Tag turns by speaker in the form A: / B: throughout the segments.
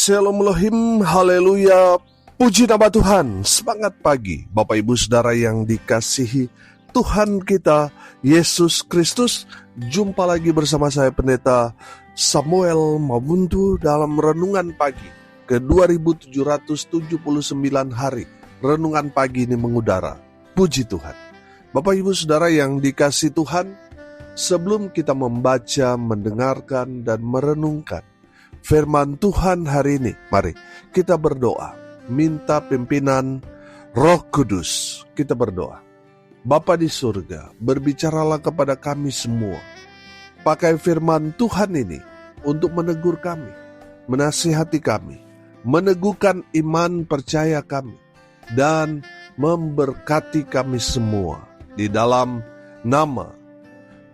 A: Shalom Elohim, haleluya, puji nama Tuhan. Semangat pagi Bapak Ibu Saudara yang dikasihi Tuhan kita Yesus Kristus. Jumpa lagi bersama saya Pendeta Samuel Mabuntu dalam Renungan Pagi ke 2779 hari. Renungan pagi ini mengudara. Puji Tuhan. Bapak Ibu Saudara yang dikasihi Tuhan, sebelum kita membaca, mendengarkan, dan merenungkan firman Tuhan hari ini, mari kita berdoa, minta pimpinan Roh Kudus. Kita berdoa. Bapa di surga, berbicaralah kepada kami semua. Pakai firman Tuhan ini untuk menegur kami, menasihati kami, meneguhkan iman percaya kami, dan memberkati kami semua. Di dalam nama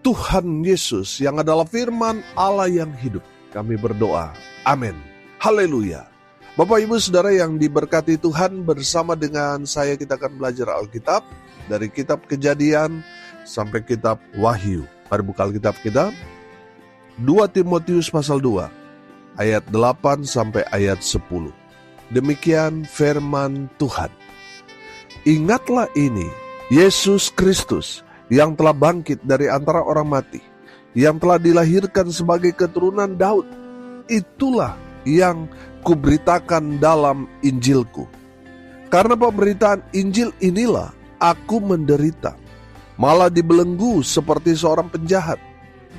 A: Tuhan Yesus yang adalah firman Allah yang hidup, kami berdoa. Amin. Haleluya. Bapak Ibu Saudara yang diberkati Tuhan, bersama dengan saya kita akan belajar Alkitab dari kitab Kejadian sampai kitab Wahyu. Mari buka Alkitab kita. 2 Timotius pasal 2 ayat 8 sampai ayat 10. Demikian firman Tuhan. Ingatlah ini, Yesus Kristus yang telah bangkit dari antara orang mati, yang telah dilahirkan sebagai keturunan Daud, itulah yang kuberitakan dalam Injilku. Karena pemberitaan Injil inilah aku menderita, malah dibelenggu seperti seorang penjahat.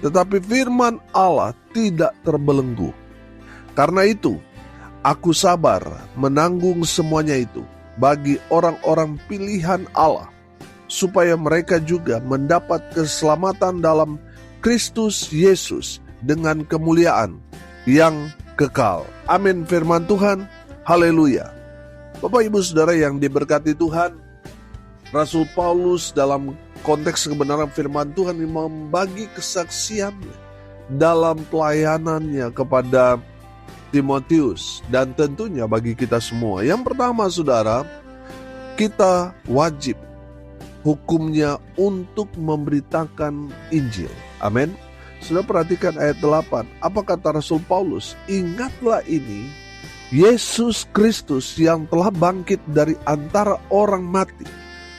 A: Tetapi firman Allah tidak terbelenggu. Karena itu, aku sabar menanggung semuanya itu bagi orang-orang pilihan Allah, supaya mereka juga mendapat keselamatan dalam Kristus Yesus dengan kemuliaan yang kekal. Amin firman Tuhan. Haleluya. Bapak Ibu Saudara yang diberkati Tuhan, Rasul Paulus dalam konteks kebenaran firman Tuhan ini membagi kesaksiannya dalam pelayanannya kepada Timotius dan tentunya bagi kita semua. Yang pertama Saudara, kita wajib hukumnya untuk memberitakan Injil. Amin. Sudah perhatikan ayat 8. Apa kata Rasul Paulus? Ingatlah ini, Yesus Kristus yang telah bangkit dari antara orang mati,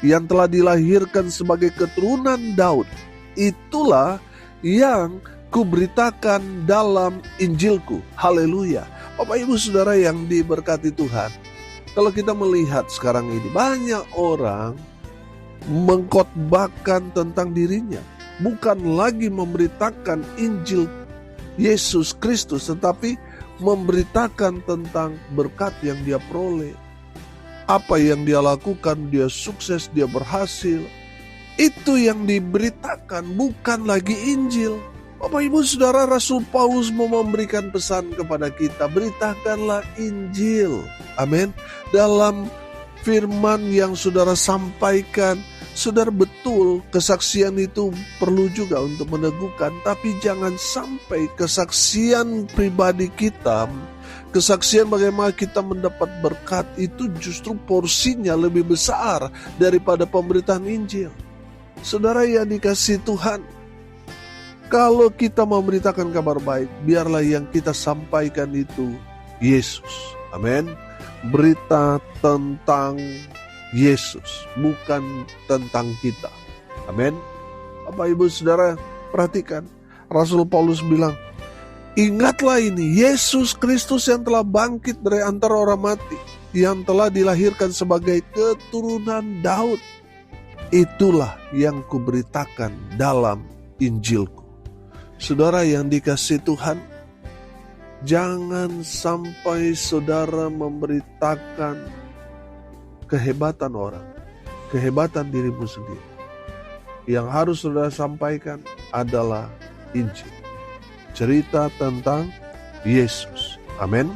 A: yang telah dilahirkan sebagai keturunan Daud. Itulah yang kuberitakan dalam Injilku. Haleluya. Bapak Ibu Saudara yang diberkati Tuhan, kalau kita melihat sekarang ini, banyak orang mengkhotbahkan tentang dirinya, bukan lagi memberitakan Injil Yesus Kristus, tetapi memberitakan tentang berkat yang dia peroleh, apa yang dia lakukan, dia sukses, dia berhasil. Itu yang diberitakan, bukan lagi Injil. Bapak Ibu Saudara, Rasul Paulus mau memberikan pesan kepada kita, beritakanlah Injil. Amin. Dalam firman yang saudara sampaikan, saudara betul kesaksian itu perlu juga untuk meneguhkan, tapi jangan sampai kesaksian pribadi kita, kesaksian bagaimana kita mendapat berkat itu justru porsinya lebih besar daripada pemberitaan Injil. Saudara yang dikasihi Tuhan, kalau kita memberitakan kabar baik, biarlah yang kita sampaikan itu Yesus. Amin. Berita tentang Yesus, bukan tentang kita. Amin. Bapak Ibu Saudara, perhatikan. Rasul Paulus bilang, ingatlah ini, Yesus Kristus yang telah bangkit dari antara orang mati, yang telah dilahirkan sebagai keturunan Daud. Itulah yang kuberitakan dalam Injilku. Saudara yang dikasihi Tuhan, jangan sampai saudara memberitakan kehebatan orang, kehebatan dirimu sendiri. Yang harus saudara sampaikan adalah Injil, cerita tentang Yesus. Amin.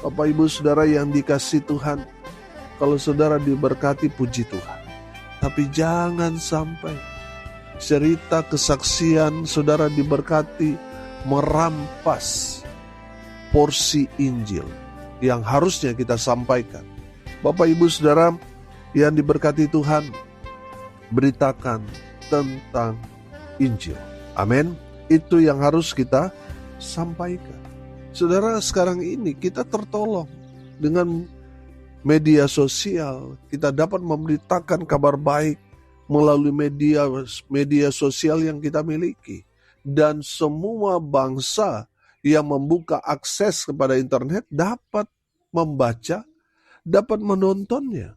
A: Bapak Ibu Saudara yang dikasihi Tuhan, kalau saudara diberkati, puji Tuhan. Tapi jangan sampai cerita kesaksian saudara diberkati merampas porsi Injil yang harusnya kita sampaikan. Bapak Ibu Saudara yang diberkati Tuhan, beritakan tentang Injil. Amin. Itu yang harus kita sampaikan. Saudara, sekarang ini kita tertolong dengan media sosial. Kita dapat memberitakan kabar baik melalui media sosial yang kita miliki. Dan semua bangsa yang membuka akses kepada internet dapat membaca, dapat menontonnya.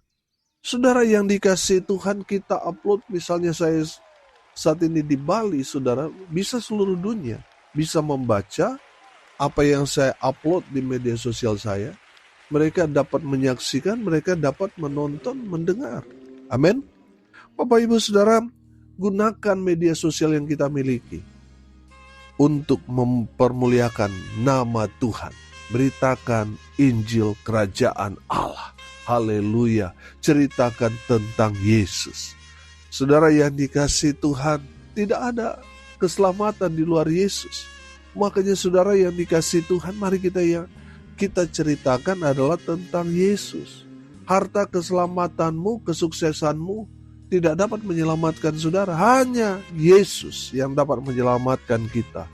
A: Saudara yang dikasihi Tuhan, kita upload, misalnya saya saat ini di Bali, saudara, bisa seluruh dunia bisa membaca apa yang saya upload di media sosial saya. Mereka dapat menyaksikan, mereka dapat menonton, mendengar. Amin. Bapak Ibu Saudara, gunakan media sosial yang kita miliki untuk mempermuliakan nama Tuhan. Beritakan Injil Kerajaan Allah. Haleluya. Ceritakan tentang Yesus. Saudara yang dikasihi Tuhan, tidak ada keselamatan di luar Yesus. Makanya saudara yang dikasihi Tuhan, mari kita ceritakan adalah tentang Yesus. Harta keselamatanmu, kesuksesanmu tidak dapat menyelamatkan saudara. Hanya Yesus yang dapat menyelamatkan kita.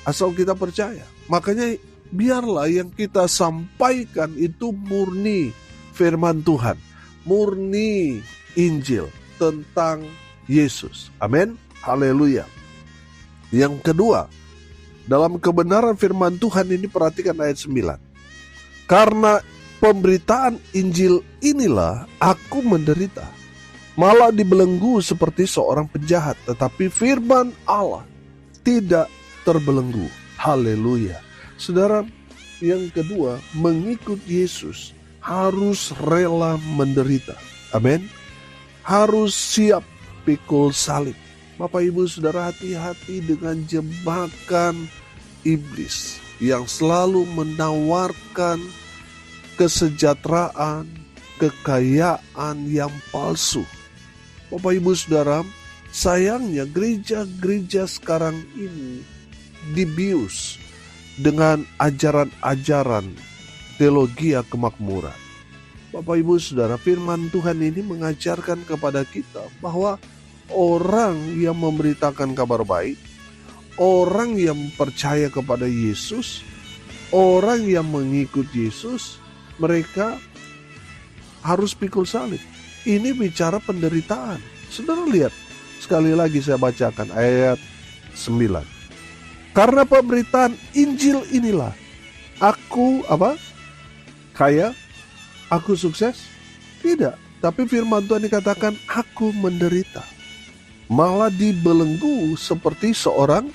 A: Asal kita percaya. Makanya biarlah yang kita sampaikan itu murni firman Tuhan. Murni Injil tentang Yesus. Amin. Haleluya. Yang kedua, dalam kebenaran firman Tuhan ini, perhatikan ayat 9. Karena pemberitaan Injil inilah aku menderita, malah dibelenggu seperti seorang penjahat, tetapi firman Allah tidak terbelenggu. Haleluya. Saudara, yang kedua, mengikut Yesus harus rela menderita. Amin. Harus siap pikul salib. Bapak Ibu Saudara, hati-hati dengan jebakan iblis yang selalu menawarkan kesejahteraan, kekayaan yang palsu. Bapak Ibu Saudara, sayangnya gereja-gereja sekarang ini dibius dengan ajaran-ajaran teologi kemakmuran. Bapak Ibu Saudara, firman Tuhan ini mengajarkan kepada kita bahwa orang yang memberitakan kabar baik, orang yang percaya kepada Yesus, orang yang mengikut Yesus, mereka harus pikul salib. Ini bicara penderitaan. Saudara lihat, sekali lagi saya bacakan ayat 9. Karena pemberitaan Injil inilah aku kaya, aku sukses? Tidak, tapi firman Tuhan dikatakan aku menderita, malah dibelenggu seperti seorang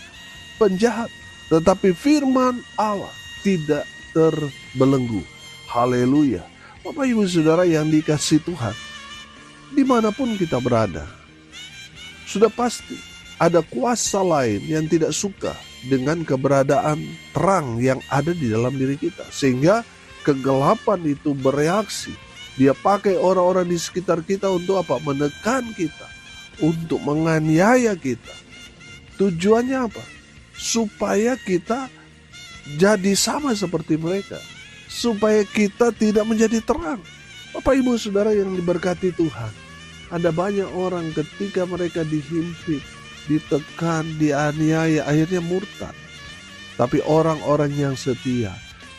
A: penjahat, tetapi firman Allah tidak terbelenggu. Haleluya. Bapak Ibu Saudara yang dikasihi Tuhan, dimanapun kita berada, sudah pasti ada kuasa lain yang tidak suka dengan keberadaan terang yang ada di dalam diri kita, sehingga kegelapan itu bereaksi. Dia pakai orang-orang di sekitar kita untuk apa? Menekan kita, untuk menganiaya kita. Tujuannya apa? Supaya kita jadi sama seperti mereka, supaya kita tidak menjadi terang. Bapak Ibu Saudara yang diberkati Tuhan, ada banyak orang ketika mereka dihimpit, ditekan, dianiaya, akhirnya murtad. Tapi orang-orang yang setia,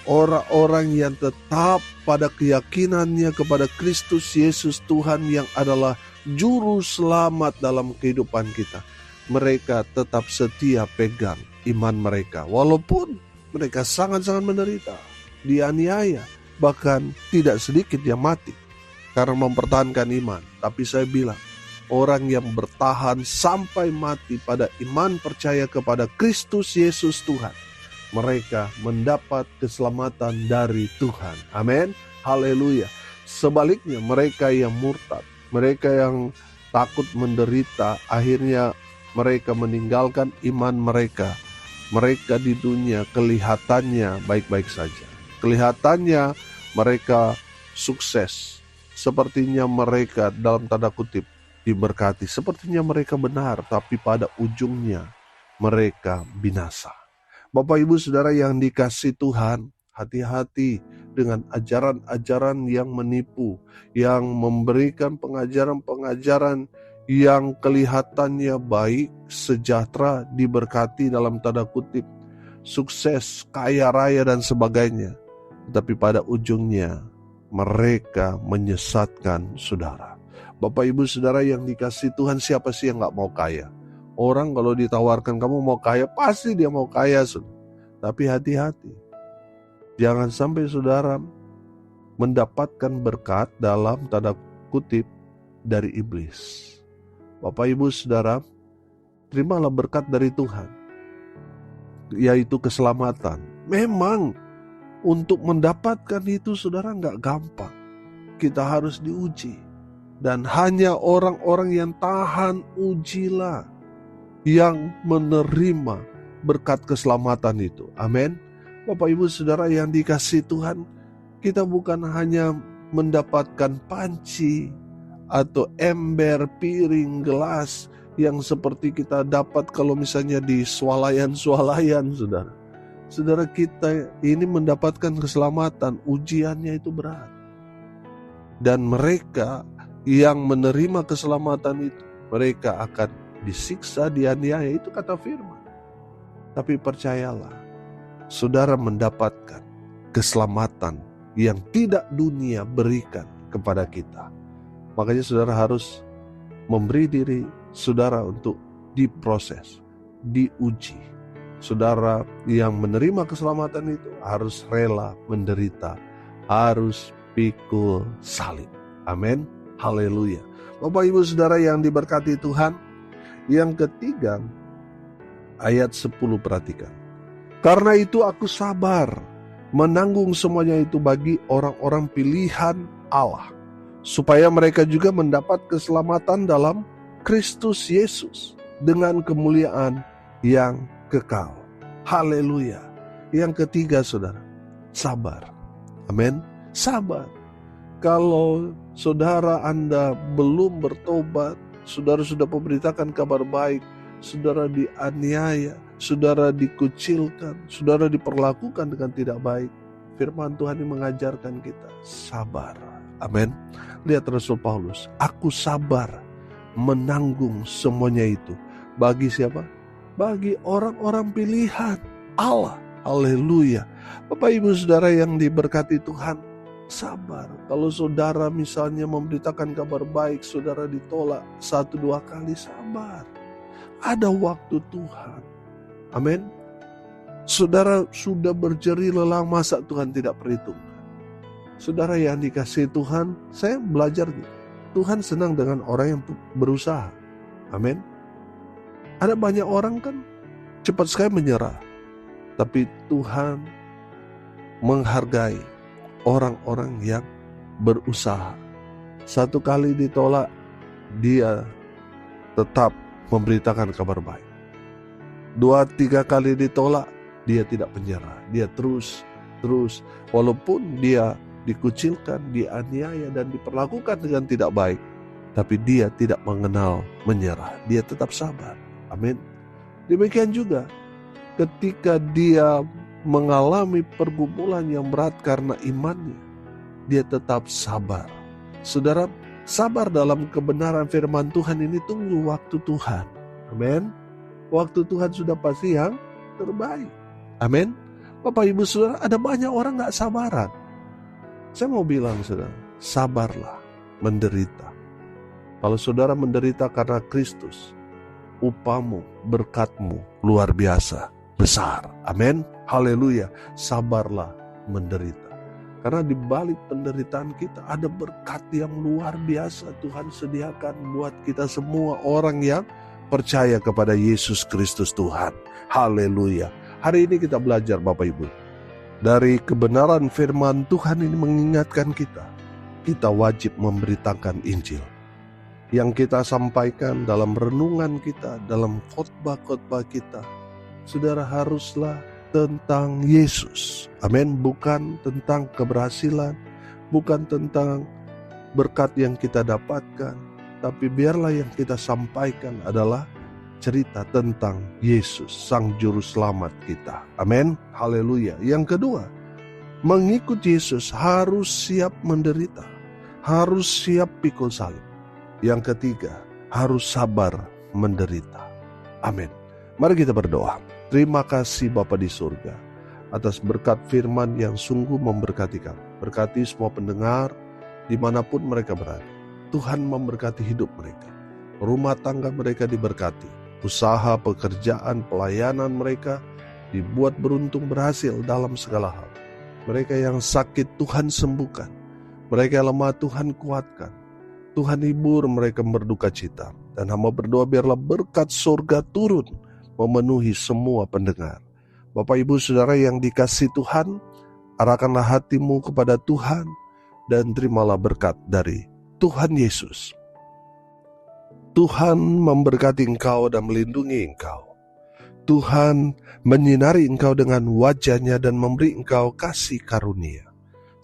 A: orang-orang yang tetap pada keyakinannya kepada Kristus Yesus Tuhan yang adalah juru selamat dalam kehidupan kita, mereka tetap setia pegang iman mereka, walaupun mereka sangat-sangat menderita, dianiaya, bahkan tidak sedikit yang mati karena mempertahankan iman. Tapi saya bilang, orang yang bertahan sampai mati pada iman percaya kepada Kristus Yesus Tuhan, mereka mendapat keselamatan dari Tuhan. Amin. Haleluya. Sebaliknya, mereka yang murtad, mereka yang takut menderita, akhirnya mereka meninggalkan iman mereka. Mereka di dunia kelihatannya baik-baik saja. Kelihatannya mereka sukses. Sepertinya mereka dalam tanda kutip diberkati. Sepertinya mereka benar, tapi pada ujungnya mereka binasa. Bapak Ibu Saudara yang dikasihi Tuhan, hati-hati dengan ajaran-ajaran yang menipu, yang memberikan pengajaran-pengajaran yang kelihatannya baik, sejahtera, diberkati dalam tanda kutip. sukses, kaya raya dan sebagainya. Tetapi pada ujungnya mereka menyesatkan saudara. Bapak ibu saudara yang dikasihi Tuhan, siapa sih yang gak mau kaya? Orang kalau ditawarkan kamu mau kaya, pasti dia mau kaya. Tapi hati-hati, jangan sampai saudara mendapatkan berkat dalam tanda kutip dari iblis. Bapak ibu saudara, terimalah berkat dari Tuhan, yaitu keselamatan. Memang untuk mendapatkan itu saudara gak gampang. Kita harus diuji. Dan hanya orang-orang yang tahan ujilah yang menerima berkat keselamatan itu. Amin. Bapak ibu saudara yang dikasihi Tuhan, kita bukan hanya mendapatkan panci atau ember, piring, gelas yang seperti kita dapat kalau misalnya di swalayan-swalayan, saudara. Saudara, kita ini mendapatkan keselamatan, ujiannya itu berat. Dan mereka yang menerima keselamatan itu, mereka akan disiksa, dianiaya, itu kata firman. Tapi percayalah, saudara mendapatkan keselamatan yang tidak dunia berikan kepada kita. Makanya saudara harus memberi diri saudara untuk diproses, diuji. Saudara yang menerima keselamatan itu harus rela menderita, harus pikul salib. Amin. Haleluya. Bapak ibu saudara yang diberkati Tuhan, yang ketiga, ayat 10 perhatikan. Karena itu aku sabar menanggung semuanya itu bagi orang-orang pilihan Allah, supaya mereka juga mendapat keselamatan dalam Kristus Yesus dengan kemuliaan yang kekal. Haleluya. Yang ketiga saudara, sabar. Amin. Sabar. Kalau saudara Anda belum bertobat, saudara sudah memberitakan kabar baik, saudara dianiaya, saudara dikucilkan, saudara diperlakukan dengan tidak baik, firman Tuhan ini mengajarkan kita sabar. Amin. Lihat Rasul Paulus, aku sabar menanggung semuanya itu. Bagi siapa? Bagi orang-orang pilihan Allah. Haleluya. Bapak ibu saudara yang diberkati Tuhan, sabar. Kalau saudara misalnya memberitakan kabar baik, saudara ditolak 1-2 kali, sabar. Ada waktu Tuhan. Amin. Saudara sudah berjeri lelah, masa Tuhan tidak perhitungkan? Saudara yang dikasihi Tuhan, saya belajar gitu. Tuhan senang dengan orang yang berusaha. Amin. Ada banyak orang kan cepat sekali menyerah. Tapi Tuhan menghargai orang-orang yang berusaha. 1 kali ditolak, dia tetap memberitakan kabar baik. 2-3 kali ditolak, dia tidak menyerah. Dia terus walaupun dia dikucilkan, dianiaya dan diperlakukan dengan tidak baik, tapi dia tidak mengenal menyerah. Dia tetap sabar. Amin. Demikian juga ketika dia mengalami pergumulan yang berat karena imannya, dia tetap sabar. Saudara, sabar dalam kebenaran firman Tuhan ini, tunggu waktu Tuhan. Amin. Waktu Tuhan sudah pasti yang terbaik. Amin. Bapak ibu saudara, ada banyak orang gak sabaran. Saya mau bilang saudara, sabarlah menderita. Kalau saudara menderita karena Kristus, upahmu, berkatmu luar biasa, besar. Amin. Haleluya. Sabarlah menderita. Karena di balik penderitaan kita ada berkat yang luar biasa Tuhan sediakan buat kita semua orang yang percaya kepada Yesus Kristus Tuhan. Haleluya. Hari ini kita belajar Bapak Ibu. Dari kebenaran firman Tuhan ini mengingatkan kita wajib memberitakan Injil. Yang kita sampaikan dalam renungan kita, dalam khotbah-khotbah kita, saudara, haruslah tentang Yesus. Amin. Bukan tentang keberhasilan, bukan tentang berkat yang kita dapatkan, tapi biarlah yang kita sampaikan adalah cerita tentang Yesus, Sang Juru Selamat kita. Amin. Haleluya. Yang kedua, mengikut Yesus harus siap menderita, harus siap pikul salib. Yang ketiga, harus sabar menderita. Amin. Mari kita berdoa. Terima kasih Bapa di surga atas berkat firman yang sungguh memberkati kami. Berkati semua pendengar dimanapun mereka berada. Tuhan memberkati hidup mereka. Rumah tangga mereka diberkati. Usaha, pekerjaan, pelayanan mereka dibuat beruntung berhasil dalam segala hal. Mereka yang sakit Tuhan sembuhkan. Mereka yang lemah Tuhan kuatkan. Tuhan hibur mereka berduka cita. Dan hamba berdoa biarlah berkat surga turun memenuhi semua pendengar. Bapak Ibu Saudara yang dikasihi Tuhan, arahkanlah hatimu kepada Tuhan dan terimalah berkat dari Tuhan Yesus. Tuhan memberkati engkau dan melindungi engkau. Tuhan menyinari engkau dengan wajah-Nya dan memberi engkau kasih karunia.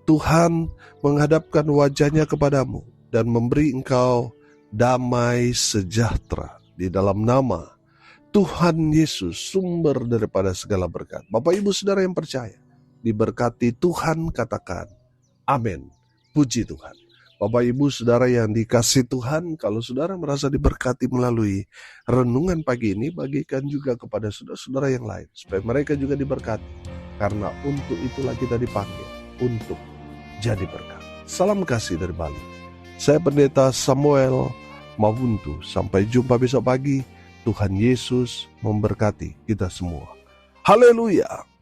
A: Tuhan menghadapkan wajah-Nya kepadamu dan memberi engkau damai sejahtera di dalam nama Tuhan Yesus, sumber daripada segala berkat. Bapak Ibu Saudara yang percaya, diberkati Tuhan, katakan amin. Puji Tuhan. Bapak Ibu Saudara yang dikasihi Tuhan, kalau saudara merasa diberkati melalui renungan pagi ini, bagikan juga kepada saudara-saudara yang lain, supaya mereka juga diberkati. Karena untuk itulah kita dipanggil, untuk jadi berkat. Salam kasih dari Bali. Saya Pendeta Samuel Mawuntu. Sampai jumpa besok pagi. Tuhan Yesus memberkati kita semua. Haleluya.